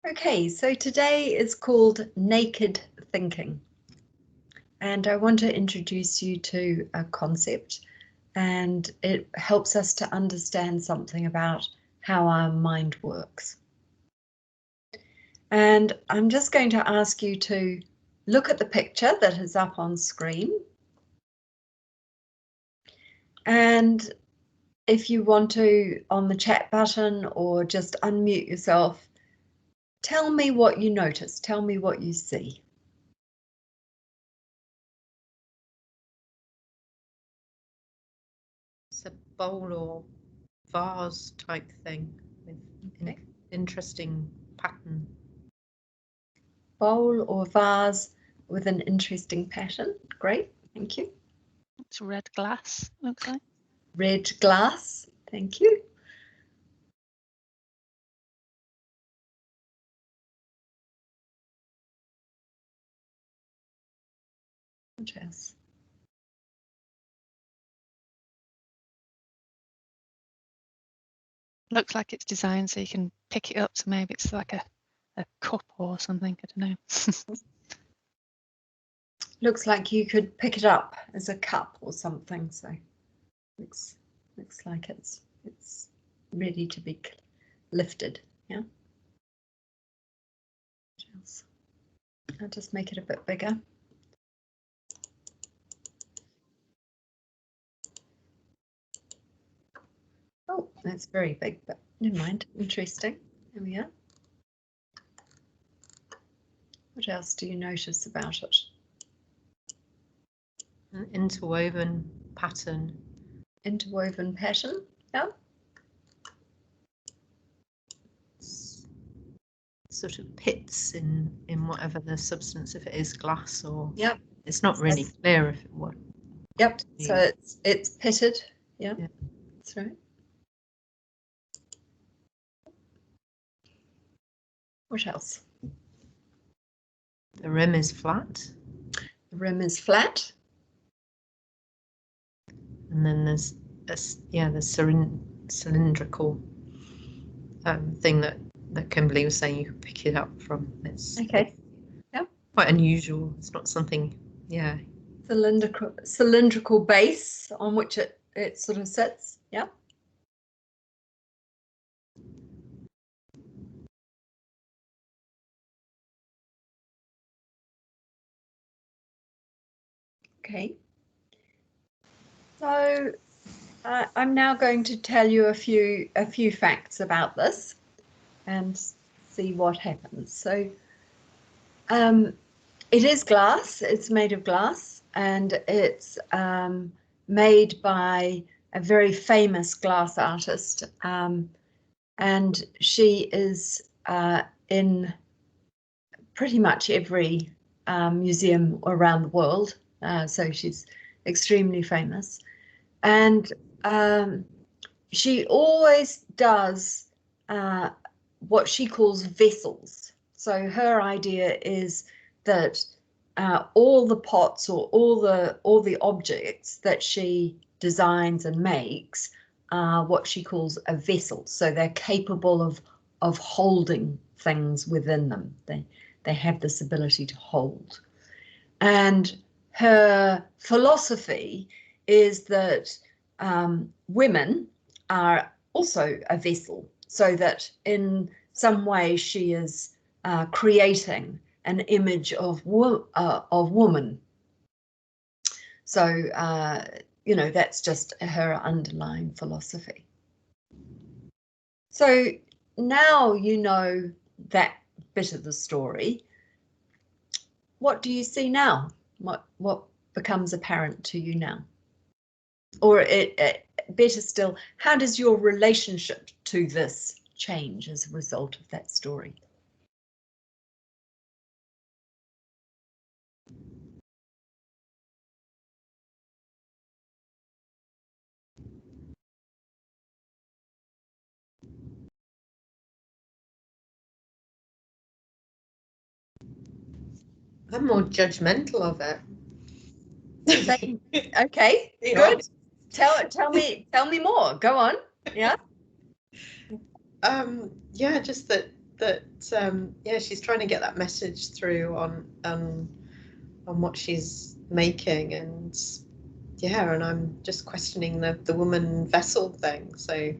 Okay, so today is called Naked Thinking, and I want to introduce you to a concept, and it helps us to understand something about how our mind works. And I'm just going to ask you to look at the picture that is up on screen. And if you want to, on the chat button or just unmute yourself, tell me what you notice. Tell me what you see. It's a bowl or vase type thing with an interesting pattern. Bowl or vase with an interesting pattern. Great, thank you. It's red glass, looks like. Red glass, thank you. What else? Looks like it's designed so you can pick it up, so maybe it's like a cup or something, I don't know. Looks like you could pick it up as a cup or something, so looks like it's ready to be lifted. Yeah. What else? I'll just make it a bit bigger. Oh, that's very big, but never mind. Interesting. There we are. What else do you notice about it? An interwoven pattern. Interwoven pattern, yeah. Sort of pits in whatever the substance, if it is glass or. Yep. It's not really clear if it were. Yep. So it's pitted. Yeah. That's right. What else? The rim is flat. The rim is flat. And then there's the cylindrical thing that Kimberly was saying you could pick it up from. It's okay. Yeah. Quite unusual. It's not something. Yeah. Cylindrical base on which it sort of sits. Yeah. Okay. So I'm now going to tell you a few facts about this and see what happens. So it is glass. It's made of glass, and it's made by a very famous glass artist, and she is in pretty much every museum around the world. So she's extremely famous, and she always does what she calls vessels. So her idea is that all the pots or all the objects that she designs and makes are what she calls a vessel. So they're capable of holding things within them. They have this ability to hold. And her philosophy is that women are also a vessel, so that in some way she is creating an image of woman. So you know, that's just her underlying philosophy. So now you know that bit of the story. What do you see now? What becomes apparent to you now? Or better still, how does your relationship to this change as a result of that story? I'm more judgmental of it. Okay, good. tell me more. Go on. Yeah. Yeah, just that yeah, she's trying to get that message through on what she's making, and yeah, and I'm just questioning the woman vessel thing. So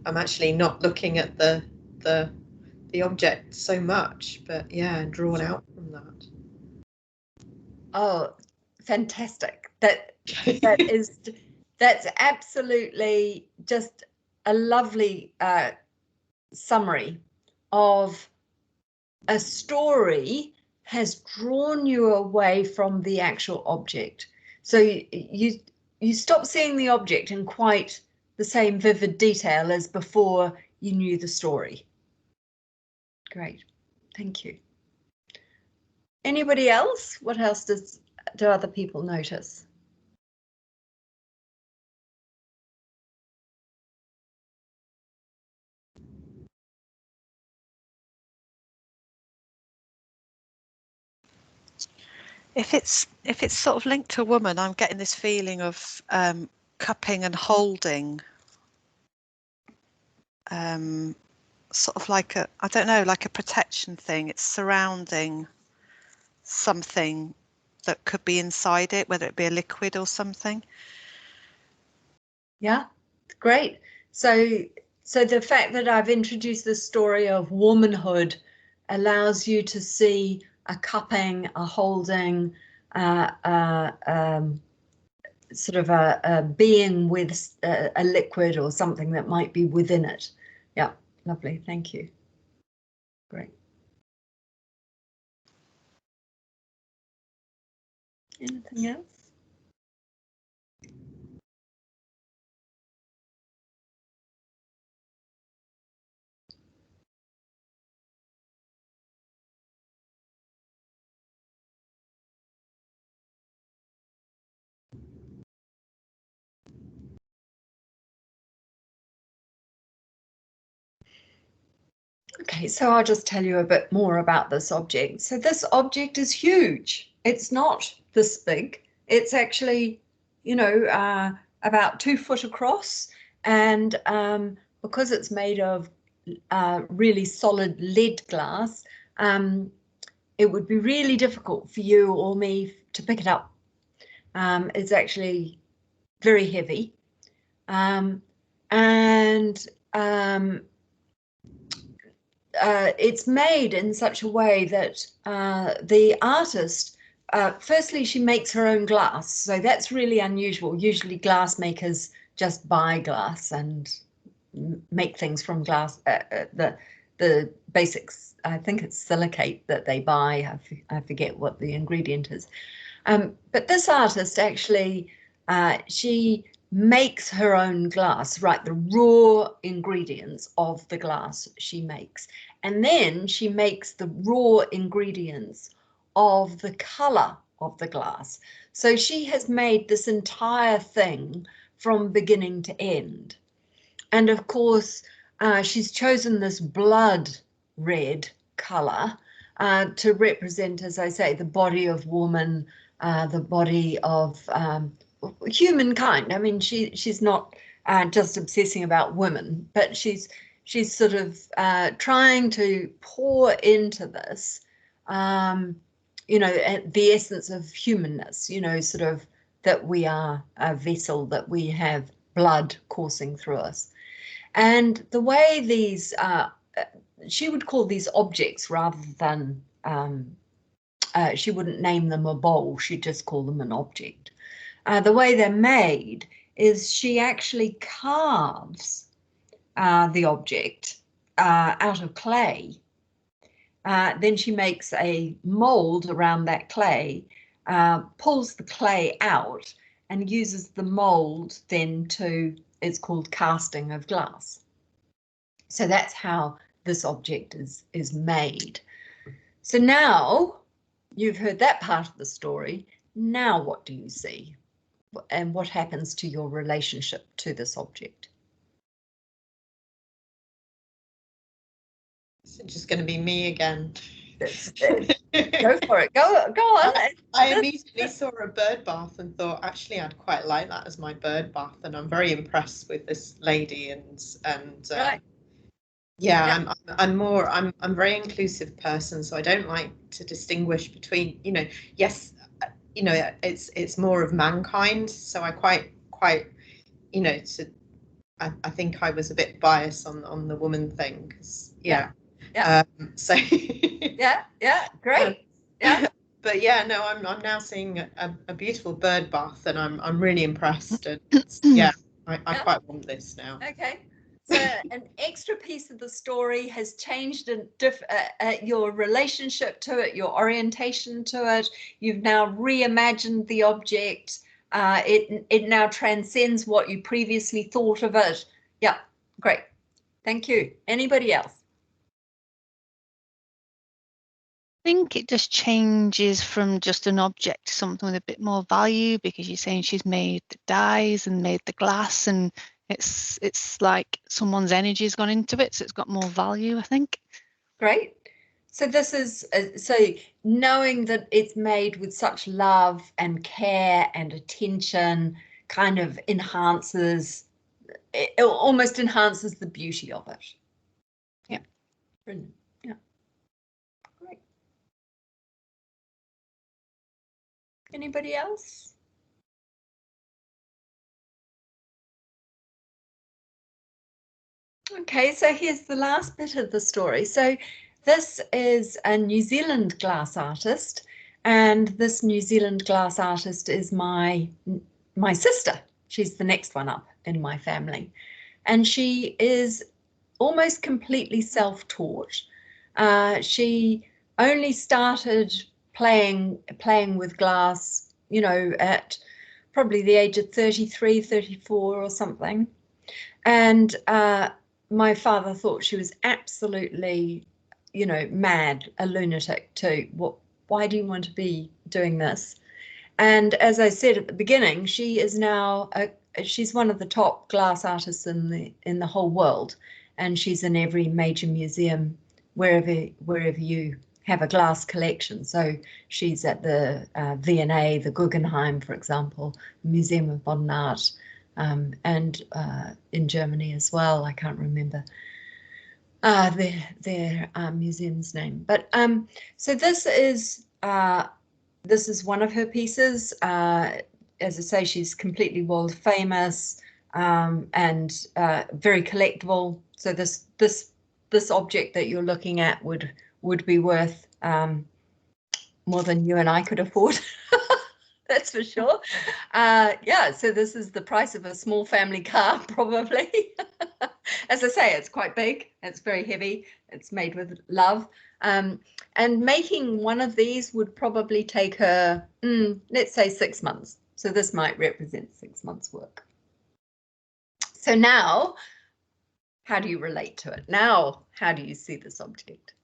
I'm actually not looking at the object so much, but yeah, drawn out from that. Oh, fantastic. That's absolutely just a lovely summary of a story has drawn you away from the actual object. So you stop seeing the object in quite the same vivid detail as before you knew the story. Great, thank you. Anybody else? What else do other people notice? If it's sort of linked to a woman, I'm getting this feeling of cupping and holding, sort of like I don't know, like a protection thing. It's surrounding something that could be inside it, whether it be a liquid or something. Yeah, great. So the fact that I've introduced the story of womanhood allows you to see a cupping, a holding, sort of a being with a liquid or something that might be within it. Yeah, lovely. Thank you. Great. Anything else? Okay, so I'll just tell you a bit more about this object. So this object is huge. It's not this big. It's actually, you know, about 2 foot across, and because it's made of really solid lead glass, it would be really difficult for you or me to pick it up. It's actually very heavy, and it's made in such a way that the artist, firstly, she makes her own glass. So that's really unusual. Usually glass makers just buy glass and make things from glass. The basics, I think it's silicate that they buy. I forget what the ingredient is. But this artist actually, she makes her own glass, right? The raw ingredients of the glass she makes. And then she makes the raw ingredients of the color of the glass. So she has made this entire thing from beginning to end. And of course, she's chosen this blood red color to represent, as I say, the body of woman, the body of humankind. I mean, she's not just obsessing about women, but she's sort of trying to pour into this, you know, the essence of humanness, you know, sort of that we are a vessel, that we have blood coursing through us. And the way these, she would call these objects rather than, she wouldn't name them a bowl, she'd just call them an object. The way they're made is she actually carves the object out of clay. Then she makes a mold around that clay, pulls the clay out and uses the mold then to, it's called casting of glass. So that's how this object is made. So now you've heard that part of the story. Now what do you see? And what happens to your relationship to this object? It's just going to be me again. Go for it. Go on. I immediately saw a bird bath and thought, actually, I'd quite like that as my bird bath, and I'm very impressed with this lady. And Right. yeah, I'm a very inclusive person, so I don't like to distinguish between, yes, it's more of mankind. So I quite, I think I was a bit biased on the woman thing, because Yeah. so Yeah, great. Yeah. But yeah, no, I'm now seeing a beautiful bird bath, and I'm really impressed. And yeah, I quite want this now. Okay. So an extra piece of the story has changed your relationship to it, your orientation to it. You've now reimagined the object. It now transcends what you previously thought of it. Yeah, great. Thank you. Anybody else? I think it just changes from just an object to something with a bit more value, because you're saying she's made the dies and made the glass, and it's like someone's energy has gone into it, so it's got more value, I think. Great. So this is so knowing that it's made with such love and care and attention kind of almost enhances the beauty of it. Yeah. Brilliant. Yeah. Great. Anybody else? Okay, so here's the last bit of the story. So this is a New Zealand glass artist, and this New Zealand glass artist is my sister. She's the next one up in my family, and she is almost completely self-taught. She only started playing with glass, at probably the age of 33, 34 or something. And my father thought she was absolutely, mad, a lunatic too. Why do you want to be doing this? And as I said at the beginning, she is now she's one of the top glass artists in the whole world, and she's in every major museum wherever you have a glass collection. So she's at the V&A, the Guggenheim, for example, Museum of Modern Art. And in Germany as well. I can't remember their museum's name, but so this is one of her pieces. As I say, she's completely world famous and very collectible. So this object that you're looking at would be worth more than you and I could afford. That's for sure. Yeah, so this is the price of a small family car, probably. As I say, it's quite big. It's very heavy. It's made with love. And making one of these would probably take her, let's say 6 months. So this might represent 6 months' work. So now, how do you relate to it? Now, how do you see this object?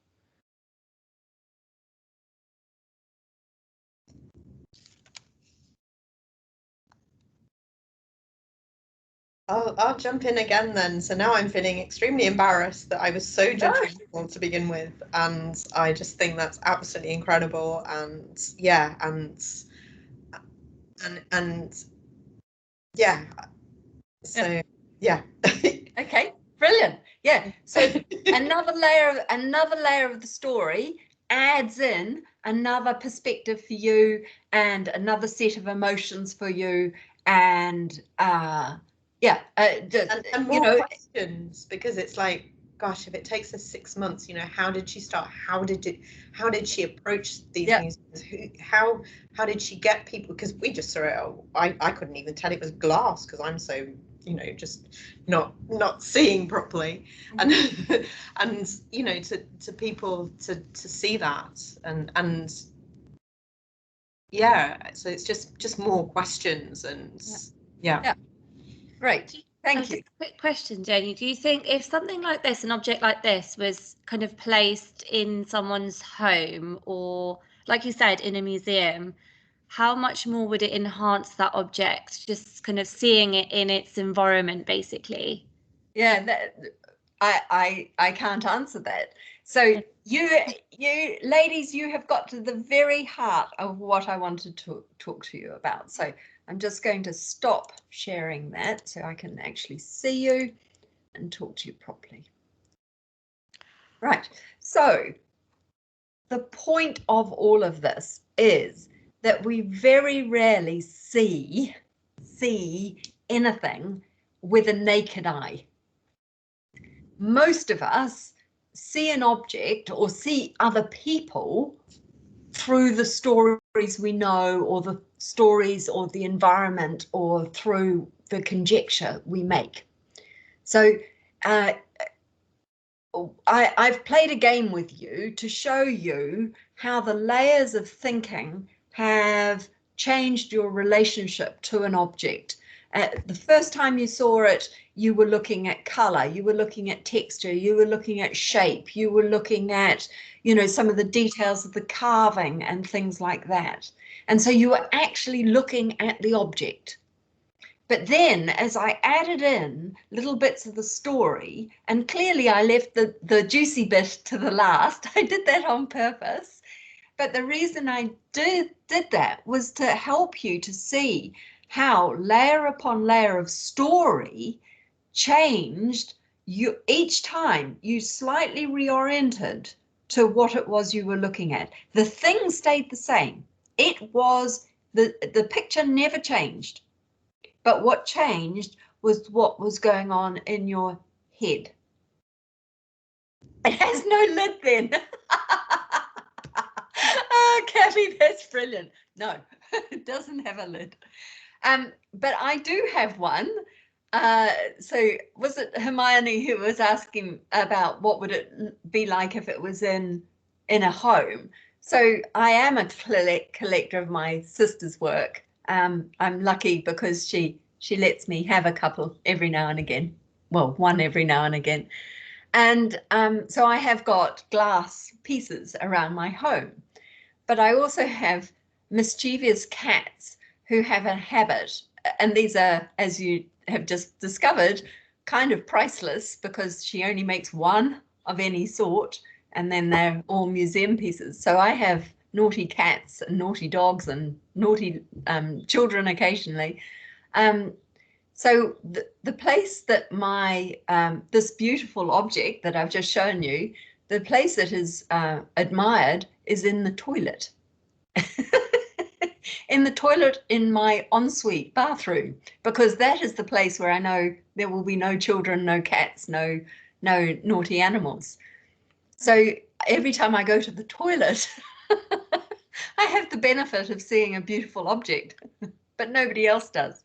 I'll jump in again then. So now I'm feeling extremely embarrassed that I was so judgmental to begin with, and I just think that's absolutely incredible. And yeah, and yeah. So yeah. Okay, brilliant. Yeah. So another layer of the story adds in another perspective for you and another set of emotions for you, and and more questions, because it's like, gosh, if it takes us 6 months, how did she start? How did she approach these museums? How did she get people? Because we just saw it. I couldn't even tell it was glass because I'm so, just not seeing properly. And and to people to see that and yeah, so it's just more questions and yeah. Great. Thank you. Quick question, Jenny. Do you think if something like this, an object like this, was kind of placed in someone's home or, like you said, in a museum, how much more would it enhance that object, just kind of seeing it in its environment, basically? Yeah, I can't answer that. So you ladies, you have got to the very heart of what I wanted to talk to you about. So I'm just going to stop sharing that so I can actually see you and talk to you properly. Right, so the point of all of this is that we very rarely see anything with a naked eye. Most of us see an object or see other people through the stories we know, or the stories or the environment, or through the conjecture we make. So I've played a game with you to show you how the layers of thinking have changed your relationship to an object. The first time you saw it, you were looking at color, you were looking at texture, you were looking at shape, you were looking at, you know, some of the details of the carving and things like that. And so you were actually looking at the object. But then as I added in little bits of the story, and clearly I left the juicy bit to the last, I did that on purpose. But the reason I did that was to help you to see how layer upon layer of story changed you each time you slightly reoriented to what it was you were looking at. The thing stayed the same. It was the picture never changed. But what changed was what was going on in your head. It has no lid then. Oh, Kathy, that's brilliant. No, it doesn't have a lid. But I do have one. So was it Hermione who was asking about what would it be like if it was in a home? So I am a collector of my sister's work. I'm lucky because she lets me have a couple every now and again. Well, one every now and again. And so I have got glass pieces around my home. But I also have mischievous cats who have a habit, and these are, as you have just discovered, kind of priceless because she only makes one of any sort, and then they're all museum pieces. So I have naughty cats and naughty dogs and naughty children occasionally. So the place that my this beautiful object that I've just shown you, the place that is admired is in the toilet. In the toilet in my ensuite bathroom, because that is the place where I know there will be no children, no cats, no naughty animals. So every time I go to the toilet, I have the benefit of seeing a beautiful object, but nobody else does.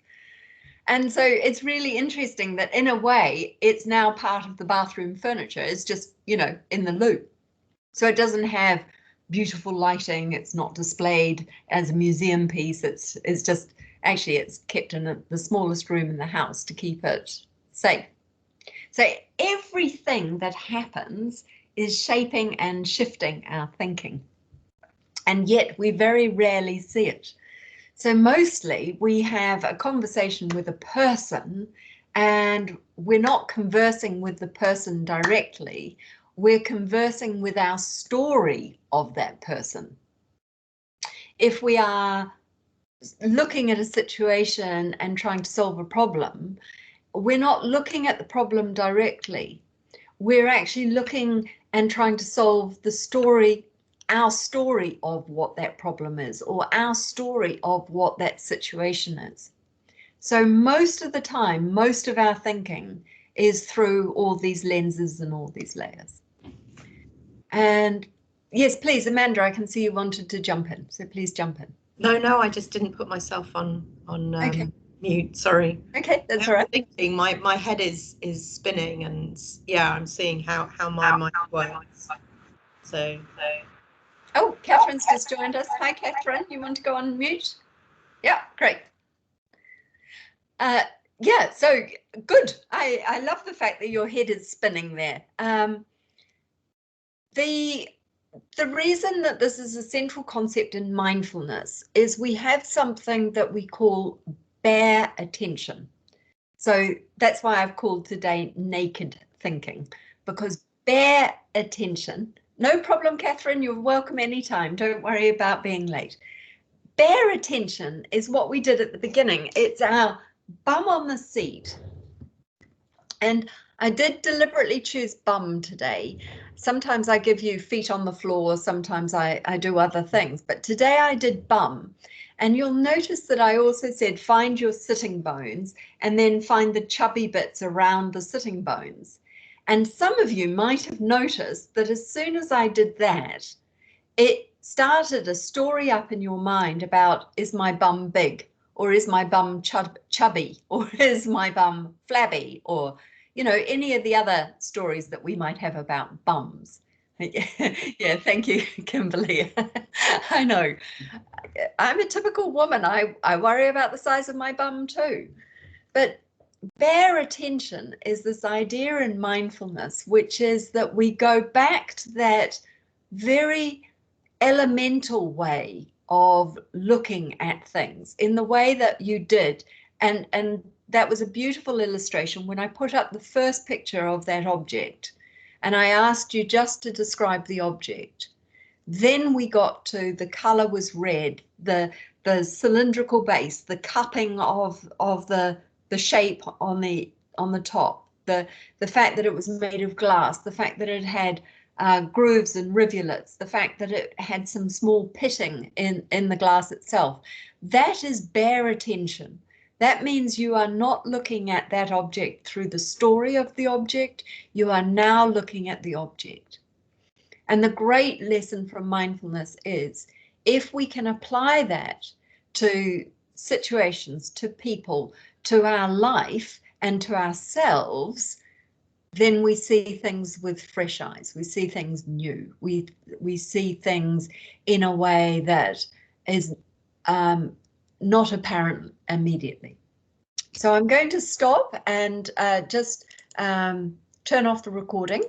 And so it's really interesting that in a way, it's now part of the bathroom furniture. It's just, you know, in the loop. So it doesn't have beautiful lighting. It's not displayed as a museum piece. It's just, actually, it's kept in the smallest room in the house to keep it safe. So everything that happens is shaping and shifting our thinking. And yet we very rarely see it. So mostly we have a conversation with a person and we're not conversing with the person directly. We're conversing with our story of that person. If we are looking at a situation and trying to solve a problem, we're not looking at the problem directly. We're actually looking and trying to solve the story, our story of what that problem is, or our story of what that situation is. So most of the time, most of our thinking is through all these lenses and all these layers. And yes, please, Amanda, I can see you wanted to jump in, so please jump in. No, I just didn't put myself on Okay. mute. Sorry. Okay, that's all right. Thinking my head is spinning, and yeah, I'm seeing how my mind works. So. Oh, Catherine's just joined us. Hi, Catherine. You want to go on mute? Yeah, great. Yeah, so good. I love the fact that your head is spinning there. The reason that this is a central concept in mindfulness is we have something that we call bare attention. So that's why I've called today naked thinking, because bare attention, No problem, Catherine. You're welcome anytime. Don't worry about being late. Bare attention is what we did at the beginning. It's our bum on the seat. And I did deliberately choose bum today. Sometimes I give you feet on the floor, sometimes I do other things, but today I did bum. And you'll notice that I also said find your sitting bones and then find the chubby bits around the sitting bones. And some of you might have noticed that as soon as I did that, it started a story up in your mind about, is my bum big, or is my bum chubby, or is my bum flabby, or, you know, any of the other stories that we might have about bums. Yeah, thank you, Kimberly. I know. I'm a typical woman. I worry about the size of my bum too. But bare attention is this idea in mindfulness, which is that we go back to that very elemental way of looking at things in the way that you did. And that was a beautiful illustration when I put up the first picture of that object and I asked you just to describe the object. Then we got to the color was red, the cylindrical base, the cupping of the shape on the top, the fact that it was made of glass, the fact that it had grooves and rivulets, the fact that it had some small pitting in the glass itself. That is bare attention. That means you are not looking at that object through the story of the object. You are now looking at the object. And the great lesson from mindfulness is if we can apply that to situations, to people, to our life and to ourselves, then we see things with fresh eyes. We see things new. We see things in a way that is not apparent immediately. So I'm going to stop and just turn off the recording.